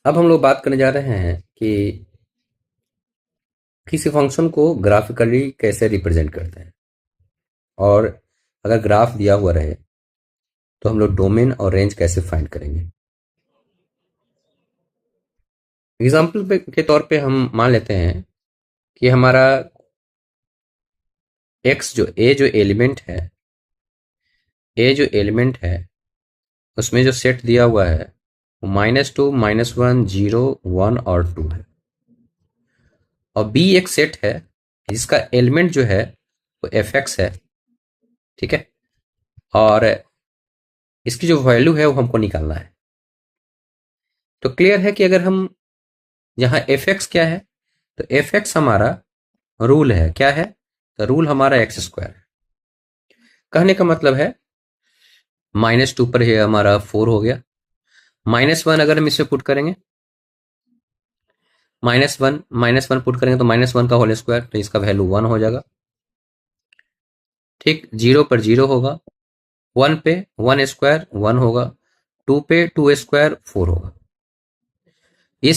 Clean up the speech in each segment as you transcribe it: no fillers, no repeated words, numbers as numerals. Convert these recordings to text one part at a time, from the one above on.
अब हम लोग बात करने जा रहे हैं कि किसी फंक्शन को ग्राफिकली कैसे रिप्रेजेंट करते हैं। और अगर ग्राफ दिया हुआ रहे तो हम लोग डोमेन और रेंज कैसे फाइंड करेंगे। एग्जाम्पल के तौर पे हम मान लेते हैं कि हमारा एक्स जो ए जो एलिमेंट है उसमें जो सेट दिया हुआ है वो -2 -1 0 1 और 2 है। और बी एक सेट है जिसका एलिमेंट जो है वो एफ एक्स है। ठीक है। और इसकी जो वैल्यू है वो हमको निकालना है। तो क्लियर है कि अगर हम यहाँ एफ एक्स क्या है, तो एफ एक्स हमारा रूल है। क्या है? तो रूल हमारा एक्स स्क्वायर है। कहने का मतलब है -2 पर ये हमारा 4 हो गया। -1 अगर हम इसमें पुट करेंगे, -1 पुट करेंगे तो -1 का होल स्क्वायर, तो इसका वैल्यू 1 हो जाएगा। ठीक, 0 पर 0 होगा, 1 पे 1 स्क्वायर 1 होगा, 2 पे 2 स्क्वायर 4 होगा। ये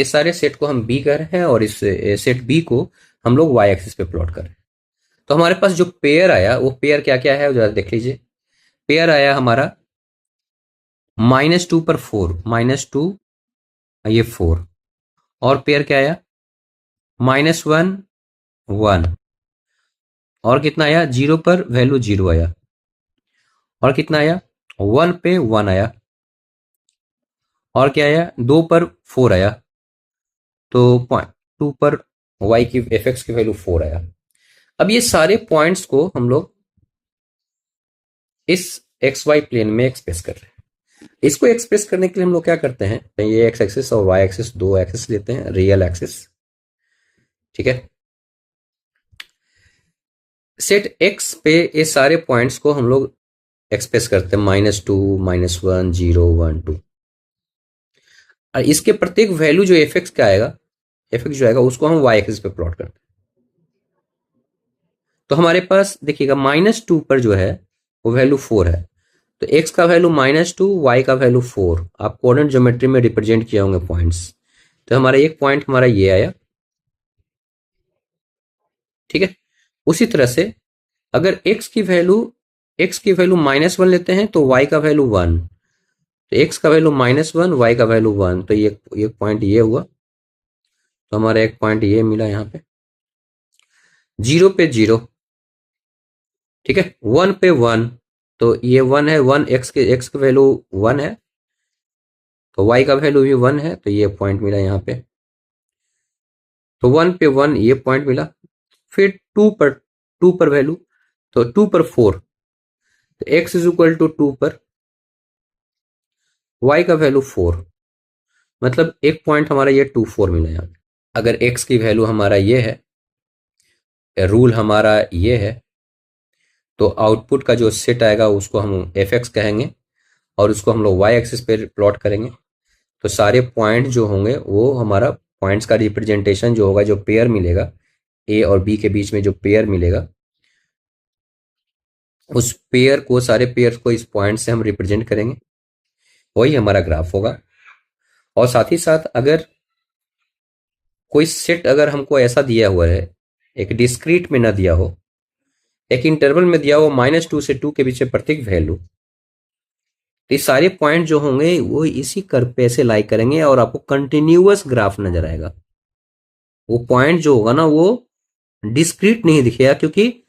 सारे सेट को हम बी कर रहे हैं और इस सेट बी को हम लोग वाई एक्सिस पे प्लॉट कर रहे हैं। तो हमारे पास जो पेयर आया वो पेयर क्या क्या है जरा देख लीजिए। पेयर आया हमारा -2 पर 4, -2 ये 4। और पेयर क्या आया? -1 1। और कितना आया? 0 पर वैल्यू 0 आया। और कितना आया? 1 पे 1 आया। और क्या आया? 2 पर 4 आया। तो 2 पर y की एफ एक्स की वैल्यू 4 आया। अब ये सारे पॉइंट्स को हम लोग इस एक्स वाई प्लेन में एक्सप्रेस कर रहे हैं। इसको एक्सप्रेस करने के लिए हम लोग क्या करते हैं, तो ये एक्स एक्सिस और वाई एक्सिस दो एक्सिस लेते हैं, रियल एक्सिस। ठीक है। सेट एक्स पे ये सारे पॉइंट्स को हम लोग एक्सप्रेस करते हैं, -2 -1 0 1 2। और इसके प्रत्येक वैल्यू जो एफ एक्स का आएगा, एफ एक्स जो आएगा उसको हम वाई एक्सिस पे प्लॉट करते हैं। तो हमारे पास देखिएगा -2 पर जो है वो वैल्यू 4 है। तो x का वैल्यू -2, y का वैल्यू 4। आप कोऑर्डिनेट ज्योमेट्री में रिप्रेजेंट किए होंगे पॉइंट्स। तो हमारा एक पॉइंट हमारा ये आया। ठीक है। उसी तरह से अगर x की वैल्यू -1 लेते हैं तो y का वैल्यू 1। तो x का वैल्यू -1, y का वैल्यू 1, तो ये पॉइंट ये हुआ। तो हमारा एक पॉइंट ये मिला यहाँ पे 0 पे 0। ठीक है। 1 पे 1, तो ये 1 है, 1 x की वैल्यू 1 है, तो y का वैल्यू भी 1 है, तो ये पॉइंट मिला यहाँ पे। तो 1 पे 1 ये पॉइंट मिला। फिर 2 पर वैल्यू, तो 2 पर 4, तो x इज इक्वल टू 2 पर y का वैल्यू 4। मतलब एक पॉइंट हमारा ये 2 4 मिला यहाँ पे। अगर x की वैल्यू हमारा ये है, रूल हमारा ये है, तो आउटपुट का जो सेट आएगा उसको हम एफ एक्स कहेंगे और उसको हम लोग वाई एक्सिस पे प्लॉट करेंगे। तो सारे पॉइंट जो होंगे वो हमारा पॉइंट्स का रिप्रेजेंटेशन जो होगा, जो पेयर मिलेगा ए और बी के बीच में जो पेयर मिलेगा, उस पेयर को, सारे पेयर को इस पॉइंट से हम रिप्रेजेंट करेंगे। वही हमारा ग्राफ होगा। और साथ ही साथ अगर कोई सेट अगर हमको ऐसा दिया हुआ है, एक डिस्क्रीट में ना दिया हो, एक इंटरवल में दिया हो -2 से 2 के बीच में प्रत्येक वैल्यू, तो ये सारे पॉइंट जो होंगे वो इसी कर्व पे ऐसे लाई करेंगे और आपको कंटिन्यूअस ग्राफ नजर आएगा। वो पॉइंट जो होगा ना वो डिस्क्रीट नहीं दिखेगा, क्योंकि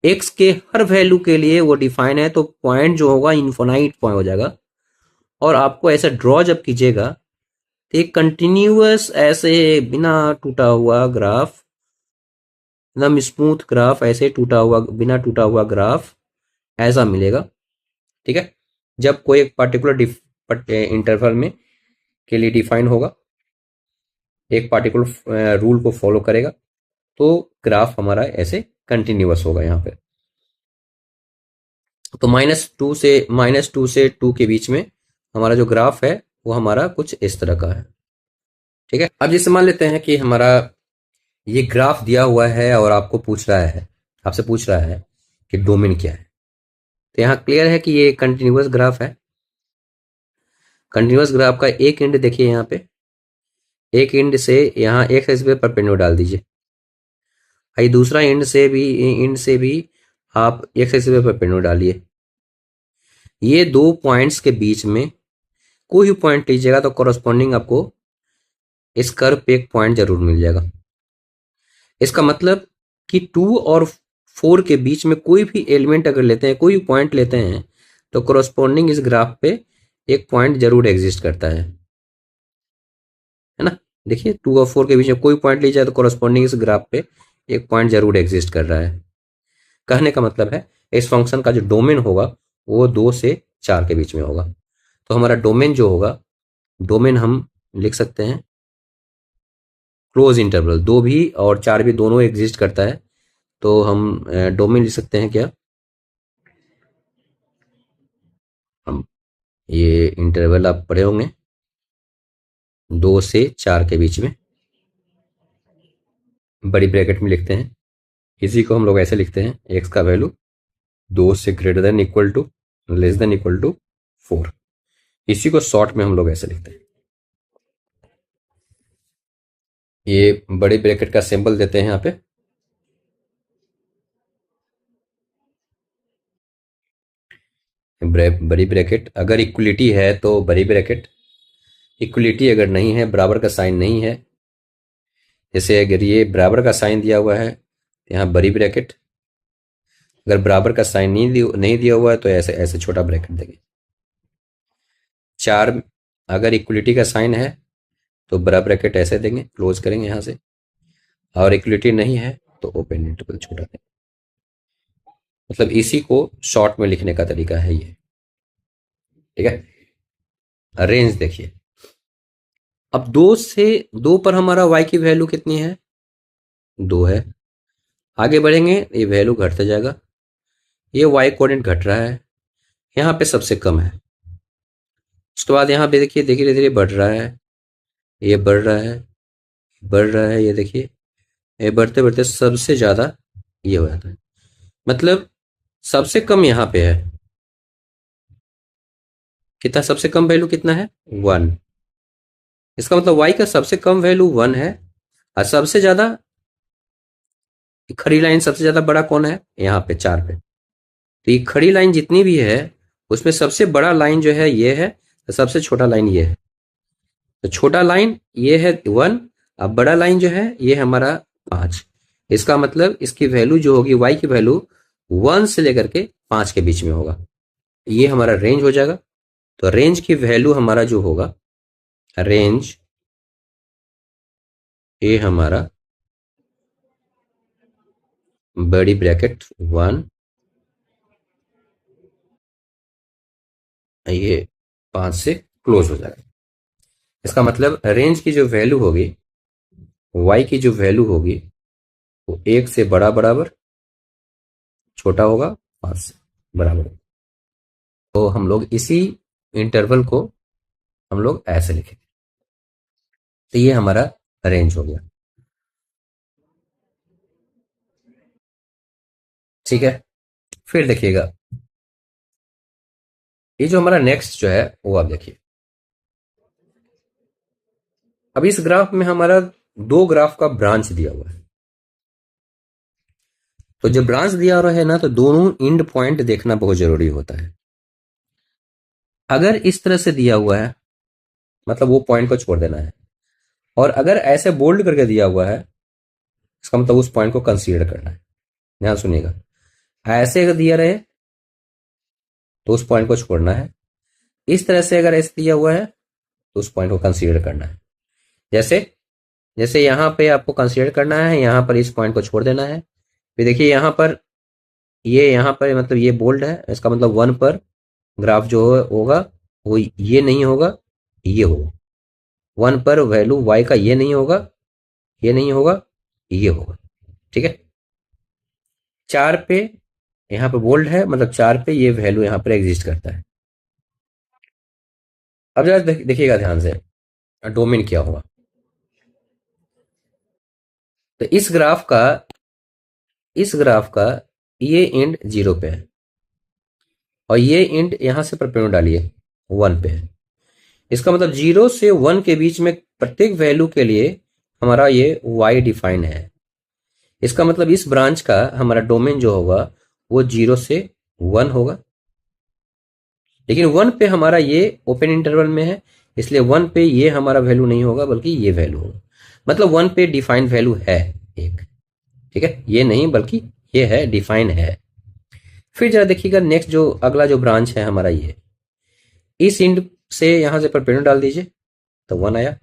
एक्स के हर वैल्यू के लिए वो डिफाइन है। तो पॉइंट जो होगा इन्फिनाइट पॉइंट हो जाएगा। और आपको ऐसा ड्रॉ जब कीजिएगा तो एक कंटिन्यूअस ऐसे बिना टूटा हुआ ग्राफ, एकदम स्मूथ ग्राफ, ऐसे टूटा हुआ, बिना टूटा हुआ ग्राफ ऐसा मिलेगा। ठीक है। जब कोई एक पर्टिकुलर इंटरवल में के लिए डिफाइन होगा, एक पार्टिकुलर रूल को फॉलो करेगा, तो ग्राफ हमारा ऐसे कंटिन्यूअस होगा यहाँ पे। तो -2 से 2 के बीच में हमारा जो ग्राफ है वो हमारा कुछ इस तरह का है। ठीक है। अब जैसे मान लेते हैं कि हमारा ये ग्राफ दिया हुआ है और आपसे पूछ रहा है कि डोमेन क्या है। तो यहाँ क्लियर है कि ये कंटिन्यूअस ग्राफ है। कंटिन्यूअस ग्राफ का एक एंड देखिए यहाँ पे, एक एंड से यहाँ एक्स एक्सिस पे परपेंडिकुलर डाल दीजिए, भाई दूसरा एंड से भी आप एक्स एक्सिस पे परपेंडिकुलर डालिए। ये दो पॉइंट्स के बीच में कोई भी पॉइंट लीजिएगा तो कॉरस्पॉन्डिंग आपको इस कर्व पे एक पॉइंट जरूर मिल जाएगा। इसका मतलब कि 2 और 4 के बीच में कोई भी एलिमेंट अगर लेते हैं, कोई भी पॉइंट लेते हैं, तो कॉरस्पॉन्डिंग इस ग्राफ पे एक पॉइंट जरूर एग्जिस्ट करता है ना। देखिए 2 और 4 के बीच में कोई पॉइंट लीजिए तो कॉरस्पॉन्डिंग इस ग्राफ पे एक पॉइंट जरूर एग्जिस्ट कर रहा है। कहने का मतलब है इस फंक्शन का जो डोमेन होगा वो 2 से 4 के बीच में होगा। तो हमारा डोमेन जो होगा, डोमेन हम लिख सकते हैं क्लोज इंटरवल, 2 भी और 4 भी दोनों एग्जिस्ट करता है, तो हम डोमेन लिख सकते हैं क्या, हम ये इंटरवल आप पढ़े होंगे 2 से 4 के बीच में, बड़ी ब्रैकेट में लिखते हैं। इसी को हम लोग ऐसे लिखते हैं, एक्स का वैल्यू 2 से greater than equal to less than equal to 4। इसी को शॉर्ट में हम लोग ऐसे लिखते हैं। ये बड़ी ब्रैकेट का सिंबल देते हैं यहाँ पे, बड़ी ब्रैकेट। अगर इक्वलिटी है तो बड़ी ब्रैकेट, इक्वलिटी अगर नहीं है, बराबर का साइन नहीं है, जैसे अगर ये बराबर का साइन दिया हुआ है तो यहाँ बड़ी ब्रैकेट, अगर बराबर का साइन नहीं दिया हुआ है तो ऐसे ऐसे छोटा ब्रैकेट देंगे। 4 अगर इक्वलिटी का साइन है तो बड़ा ब्रैकेट ऐसे देंगे, क्लोज करेंगे यहाँ से, और इक्वलिटी नहीं है तो ओपन इंटरवल छोटा देंगे। मतलब इसी को शॉर्ट में लिखने का तरीका है ये, ठीक है। रेंज देखिए, अब 2 पर हमारा y की वैल्यू कितनी है, 2 है। आगे बढ़ेंगे ये वैल्यू घटता जाएगा, ये y कोऑर्डिनेट घट रहा है, यहाँ पे सबसे कम है। उसके बाद यहाँ पे देखिए धीरे धीरे बढ़ रहा है, ये बढ़ रहा है, बढ़ रहा है, ये देखिए ये बढ़ते बढ़ते सबसे ज्यादा ये हो जाता है। मतलब सबसे कम यहाँ पे है कितना, सबसे कम वैल्यू कितना है 1। इसका मतलब y का सबसे कम वैल्यू 1 है, और सबसे ज्यादा खड़ी लाइन, सबसे ज्यादा बड़ा कौन है यहाँ पे 4 पे। तो ये खड़ी लाइन जितनी भी है उसमें सबसे बड़ा लाइन जो है ये है, तो सबसे छोटा लाइन ये है। तो छोटा लाइन ये है 1, अब बड़ा लाइन जो है ये हमारा 5। इसका मतलब इसकी वैल्यू जो होगी y की वैल्यू 1 से लेकर के 5 के बीच में होगा। ये हमारा रेंज हो जाएगा। तो रेंज की वैल्यू हमारा जो होगा, रेंज ये हमारा बड़ी ब्रैकेट 1, ये 5 से क्लोज हो जाएगा। इसका मतलब रेंज की जो वैल्यू होगी, y की जो वैल्यू होगी वो 1 से बड़ा बराबर छोटा होगा 5 से बराबर। तो हम लोग इसी इंटरवल को हम लोग ऐसे लिखेंगे। तो ये हमारा रेंज हो गया, ठीक है। फिर देखिएगा ये जो हमारा नेक्स्ट जो है वो आप देखिए। अब इस ग्राफ में हमारा 2 ग्राफ का ब्रांच दिया हुआ है। तो जब ब्रांच दिया हुआ है ना, तो दोनों एंड पॉइंट देखना बहुत जरूरी होता है। अगर इस तरह से दिया हुआ है मतलब वो पॉइंट को छोड़ देना है, और अगर ऐसे बोल्ड करके दिया हुआ है इसका मतलब उस पॉइंट को कंसीडर करना है। ध्यान सुनिएगा, ऐसे अगर दिया रहे तो उस पॉइंट को छोड़ना है, इस तरह से अगर ऐसे दिया हुआ है तो उस पॉइंट को कंसीडर करना है। जैसे जैसे यहाँ पे आपको कंसीडर करना है, यहाँ पर इस पॉइंट को छोड़ देना है। फिर देखिए यहाँ पर ये, यहाँ पर मतलब ये बोल्ड है, इसका मतलब 1 पर ग्राफ जो होगा वो ये नहीं होगा, ये होगा। 1 पर वैल्यू y का ये नहीं होगा, ये नहीं होगा, ये होगा, ठीक है। 4 पे यहाँ पे बोल्ड है, मतलब 4 पे ये वैल्यू यहाँ पर एग्जिस्ट करता है। अब जरा देखिएगा ध्यान से डोमेन क्या होगा। तो इस ग्राफ का ये एंड 0 पे है, और ये एंड यहां से परपेंडिकुलर डालिए 1 पे है। इसका मतलब 0 से 1 के बीच में प्रत्येक वैल्यू के लिए हमारा ये y डिफाइन है। इसका मतलब इस ब्रांच का हमारा डोमेन जो होगा वो 0 से 1 होगा, लेकिन 1 पे हमारा ये ओपन इंटरवल में है, इसलिए 1 पे ये हमारा वैल्यू नहीं होगा बल्कि ये वैल्यू होगा। मतलब 1 पे डिफाइंड वैल्यू है एक, ठीक है, ये नहीं बल्कि ये है, डिफाइन है। फिर जरा देखिएगा नेक्स्ट जो अगला जो ब्रांच है हमारा ये, इस इंड से यहां से परपेंडिकुलर डाल दीजिए तो 1 आया,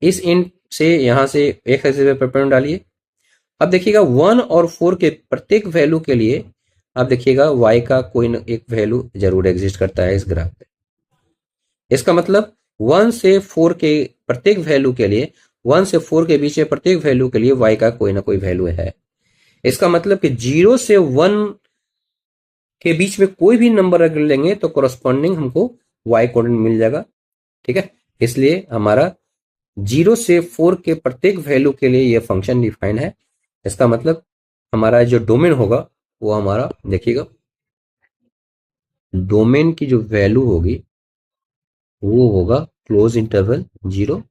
इस इंड से यहां से एक एक्सिस पे परपेंडिकुलर डालिए। अब देखिएगा 1 और 4 के प्रत्येक वैल्यू के लिए अब देखिएगा y का कोई न एक वैल्यू जरूर एग्जिस्ट करता है इस ग्राफ पे। इसका मतलब 1 से 4 के प्रत्येक वैल्यू के लिए, 1 से 4 के बीच में प्रत्येक वैल्यू के लिए y का कोई ना कोई वैल्यू है। इसका मतलब कि 0 से 1 के बीच में कोई भी नंबर अगर लेंगे तो कोरस्पॉन्डिंग हमको y कोऑर्डिनेट मिल जाएगा, ठीक है। इसलिए हमारा 0 से 4 के प्रत्येक वैल्यू के लिए यह फंक्शन डिफाइन है। इसका मतलब हमारा जो डोमेन होगा वो हमारा देखिएगा, डोमेन की जो वैल्यू होगी वो होगा क्लोज इंटरवल 0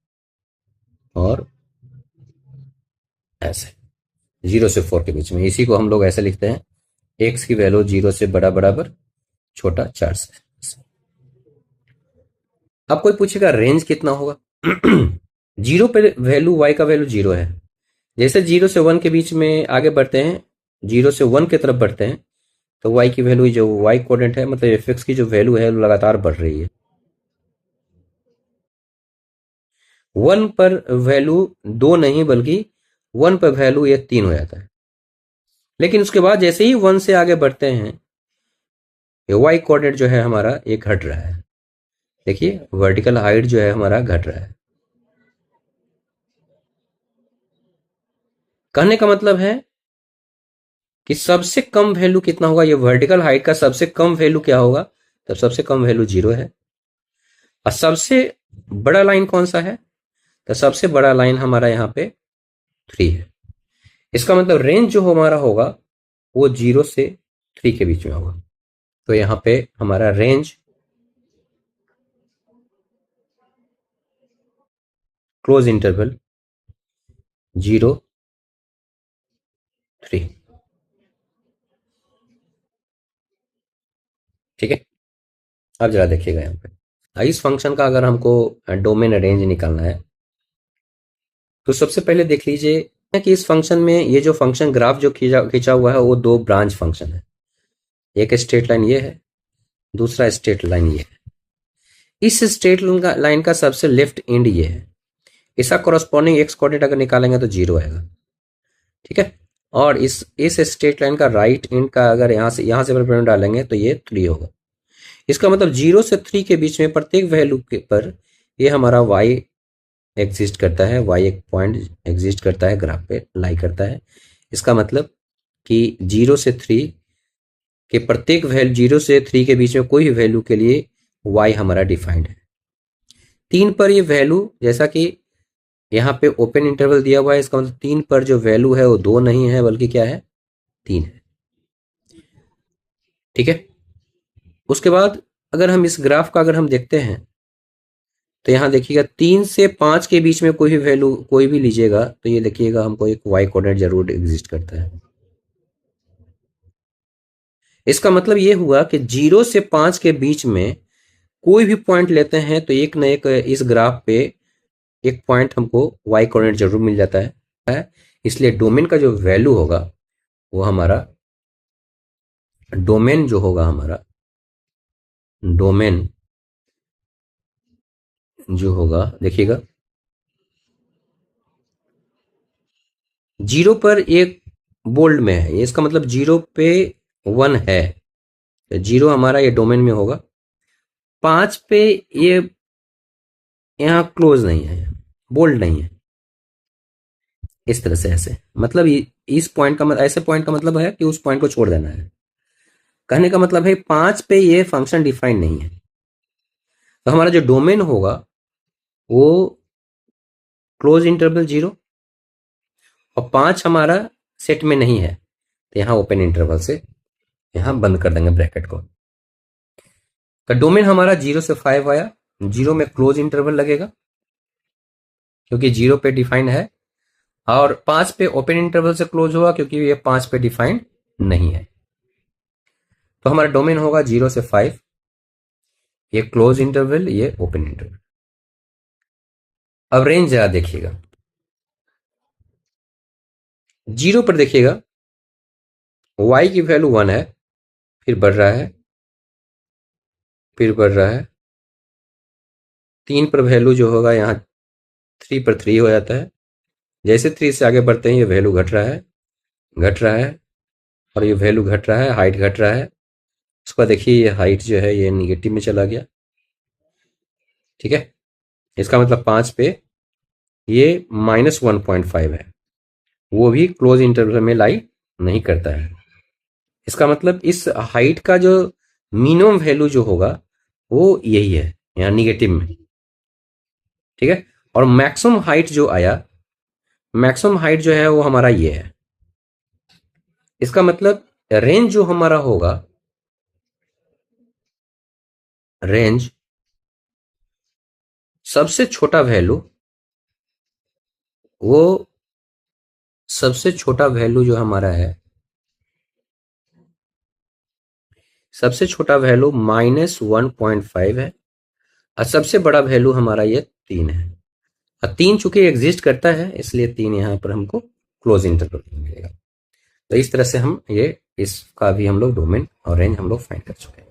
और ऐसे 0 से 4 के बीच में। इसी को हम लोग ऐसे लिखते हैं, x की वैल्यू 0 से बड़ा बराबर छोटा 4 से। अब कोई पूछेगा रेंज कितना होगा? 0 पे वैल्यू y का वैल्यू 0 है, जैसे 0 से 1 के बीच में आगे बढ़ते हैं, 0 से 1 की तरफ बढ़ते हैं तो y की वैल्यू जो y कोऑर्डिनेट है मतलब fx की जो वैल्यू है लगातार बढ़ रही है। 1 पर वैल्यू 2 नहीं बल्कि 1 पर वैल्यू ये 3 हो जाता है, लेकिन उसके बाद जैसे ही 1 से आगे बढ़ते हैं ये y कोऑर्डिनेट जो है हमारा ये घट रहा है। देखिए वर्टिकल हाइट जो है हमारा घट रहा है। कहने का मतलब है कि सबसे कम वैल्यू कितना होगा, ये वर्टिकल हाइट का सबसे कम वैल्यू क्या होगा, तब सबसे कम वैल्यू 0 है। और सबसे बड़ा लाइन कौन सा है, तो सबसे बड़ा लाइन हमारा यहाँ पे 3 है। इसका मतलब रेंज जो हमारा होगा वो 0 से 3 के बीच में होगा। तो यहाँ पे हमारा रेंज क्लोज इंटरवल 0 3, ठीक है। अब जरा देखिएगा यहाँ पे इस फंक्शन का अगर हमको डोमेन रेंज निकालना है तो सबसे पहले देख लीजिए कि इस फंक्शन में ये जो फंक्शन ग्राफ जो खींचा हुआ है वो 2 ब्रांच फंक्शन है। एक स्ट्रेट लाइन ये है, दूसरा स्ट्रेट लाइन ये है। इस स्ट्रेट लाइन का सबसे लेफ्ट एंड ये है, इसका कोरस्पॉन्डिंग एक्स कोऑर्डिनेट अगर निकालेंगे तो 0 आएगा, ठीक है। और इस स्ट्रेट लाइन का राइट एंड का अगर यहाँ से परपेंडिकुलर डालेंगे तो ये 3 होगा। इसका मतलब 0 से 3 के बीच में प्रत्येक वैल्यू के पर ये हमारा y एग्जिस्ट करता है, y एक पॉइंट एग्जिस्ट करता है, ग्राफ पे लाई करता है। इसका मतलब कि 0 से 3 के प्रत्येक वैल्यू 0 से 3 के बीच में कोई भी वैल्यू के लिए y हमारा डिफाइंड है। 3 पर ये वैल्यू जैसा कि यहाँ पे ओपन इंटरवल दिया हुआ है, इसका मतलब 3 पर जो वैल्यू है वो 2 नहीं है बल्कि क्या है, 3 है, ठीक है। उसके बाद अगर हम इस ग्राफ का अगर हम देखते हैं तो यहाँ देखिएगा 3 से 5 के बीच में कोई भी वैल्यू कोई भी लीजिएगा तो ये देखिएगा हमको एक y कोऑर्डिनेट जरूर एग्जिस्ट करता है। इसका मतलब ये हुआ कि 0 से 5 के बीच में कोई भी पॉइंट लेते हैं तो एक न एक इस ग्राफ पे एक पॉइंट हमको y कोऑर्डिनेट जरूर मिल जाता है। इसलिए डोमेन का जो वैल्यू होगा वो हमारा डोमेन जो होगा हमारा डोमेन जो होगा देखिएगा 0 पर एक बोल्ड में है, इसका मतलब 0 पे 1 है तो 0 हमारा ये डोमेन में होगा। 5 पे ये यहाँ क्लोज नहीं है, बोल्ड नहीं है, इस तरह से ऐसे मतलब इस पॉइंट का ऐसे पॉइंट का मतलब है कि उस पॉइंट को छोड़ देना है। कहने का मतलब है 5 पे ये फंक्शन डिफाइन नहीं है, तो हमारा जो डोमेन होगा वो क्लोज इंटरवल 0 और 5 हमारा सेट में नहीं है तो यहाँ ओपन इंटरवल से यहाँ बंद कर देंगे ब्रैकेट को। तो डोमेन हमारा 0 से 5 आया जीरो में क्लोज इंटरवल लगेगा क्योंकि जीरो पे डिफाइंड है, और 5 पे ओपन इंटरवल से क्लोज होगा क्योंकि ये 5 पे डिफाइंड नहीं है। तो हमारा डोमेन होगा 0 से 5, ये क्लोज इंटरवल, ये ओपन इंटरवल। अब रेंज जरा देखिएगा, 0 पर देखिएगा y की वैल्यू 1 है, फिर बढ़ रहा है, फिर बढ़ रहा है, 3 पर वैल्यू जो होगा यहाँ 3 पर 3 हो जाता है। जैसे 3 से आगे बढ़ते हैं ये वैल्यू घट रहा है, घट रहा है, और ये वैल्यू घट रहा है, हाइट घट रहा है। उसके बाद देखिए ये हाइट जो है ये निगेटिव में चला गया। ठीक है, इसका मतलब 5 पे ये -1.5 है, वो भी क्लोज इंटरवल में लाई नहीं करता है। इसका मतलब इस हाइट का जो मिनिमम वैल्यू जो होगा वो यही है, यहाँ निगेटिव में। ठीक है, और मैक्सिमम हाइट जो आया, मैक्सिमम हाइट जो है वो हमारा ये है। इसका मतलब रेंज जो हमारा होगा, रेंज सबसे छोटा वैल्यू, वो सबसे छोटा वैल्यू जो हमारा है, सबसे छोटा वैल्यू -1.5 है, और सबसे बड़ा वैल्यू हमारा ये 3 है। और 3 चूंकि एग्जिस्ट करता है इसलिए 3 यहाँ पर हमको क्लोज इंटरवल मिलेगा। तो इस तरह से हम ये इसका भी हम लोग डोमेन और रेंज हम लोग फाइंड कर चुके हैं।